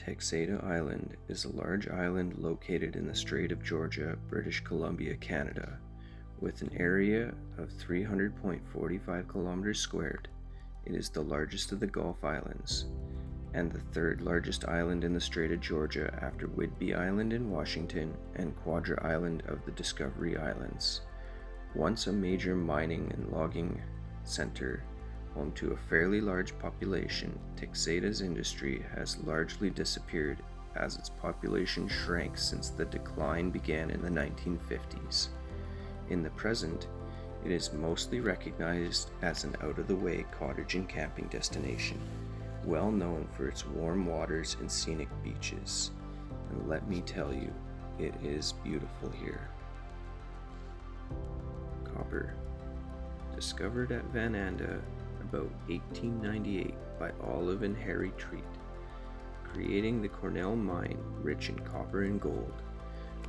Texada Island is a large island located in the Strait of Georgia, British Columbia, Canada. With an area of 300.45 kilometers squared, it is the largest of the Gulf Islands, and the third largest island in the Strait of Georgia after Whidbey Island in Washington and Quadra Island of the Discovery Islands. Once a major mining and logging center, home to a fairly large population, Texada's industry has largely disappeared as its population shrank since the decline began in the 1950s. In the present, it is mostly recognized as an out-of-the-way cottage and camping destination, well known for its warm waters and scenic beaches. And let me tell you, it is beautiful here. Copper. Discovered at Van Anda about 1898 by Olive and Harry Treat, creating the Cornell mine rich in copper and gold.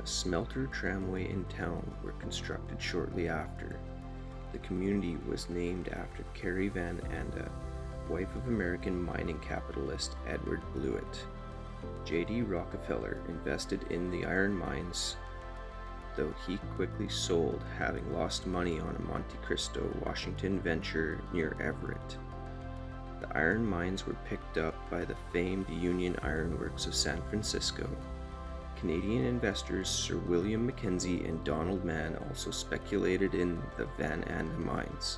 A smelter tramway in town were constructed shortly after. The community was named after Carrie Van Anda, wife of American mining capitalist Edward Blewett. J.D. Rockefeller invested in the iron mines, though he quickly sold, having lost money on a Monte Cristo, Washington venture near Everett. The iron mines were picked up by the famed Union Iron Works of San Francisco. Canadian investors Sir William Mackenzie and Donald Mann also speculated in the Van Anda mines.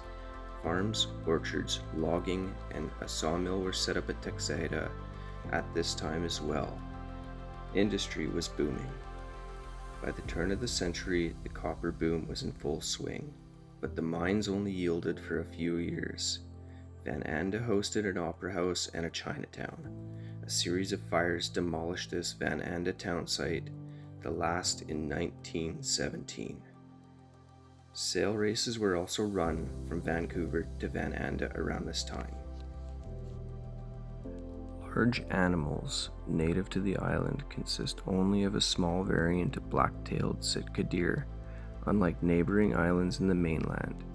Farms, orchards, logging, and a sawmill were set up at Texada at this time as well. Industry was booming. By the turn of the century, the copper boom was in full swing, but the mines only yielded for a few years. Van Anda hosted an opera house and a Chinatown. A series of fires demolished this Van Anda town site, the last in 1917. Sail races were also run from Vancouver to Van Anda around this time. Large animals native to the island consist only of a small variant of black-tailed Sitka deer, unlike neighboring islands in the mainland.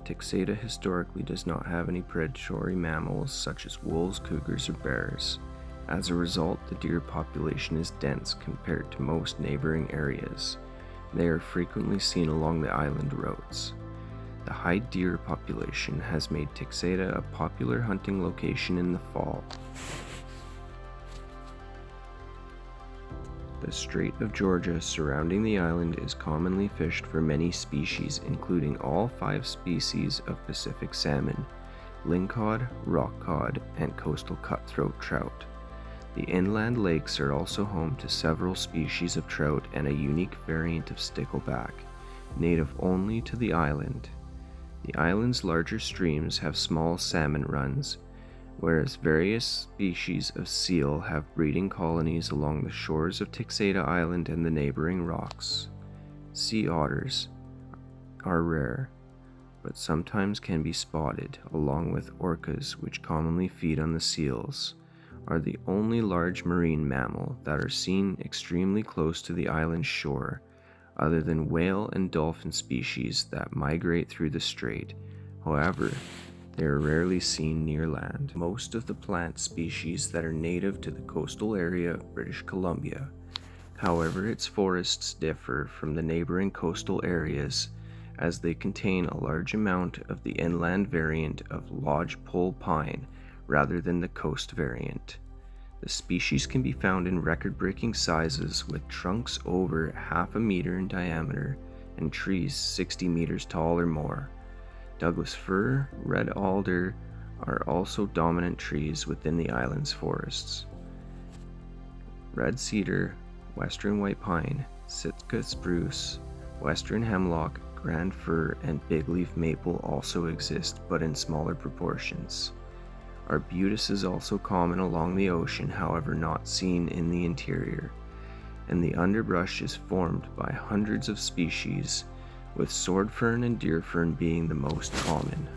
Texada historically does not have any predatory mammals such as wolves, cougars, or bears. As a result, the deer population is dense compared to most neighboring areas. They are frequently seen along the island roads. The high deer population has made Texada a popular hunting location in the fall. The Strait of Georgia surrounding the island is commonly fished for many species, including all 5 species of Pacific salmon, lingcod, rock cod, and coastal cutthroat trout. The inland lakes are also home to several species of trout and a unique variant of stickleback, native only to the island. The island's larger streams have small salmon runs, whereas various species of seal have breeding colonies along the shores of Texada Island and the neighboring rocks. Sea otters are rare, but sometimes can be spotted, along with orcas, which commonly feed on the seals, are the only large marine mammal that are seen extremely close to the island's shore, other than whale and dolphin species that migrate through the strait. However, they are rarely seen near land. Most of the plant species that are native to the coastal area of British Columbia. However, its forests differ from the neighboring coastal areas as they contain a large amount of the inland variant of lodgepole pine rather than the coast variant. The species can be found in record-breaking sizes with trunks over half a meter in diameter and trees 60 meters tall or more. Douglas fir, red alder are also dominant trees within the island's forests. Red cedar, western white pine, Sitka spruce, western hemlock, grand fir, and bigleaf maple also exist, but in smaller proportions. Arbutus is also common along the ocean, however not seen in the interior, and the underbrush is formed by hundreds of species, with sword fern and deer fern being the most common.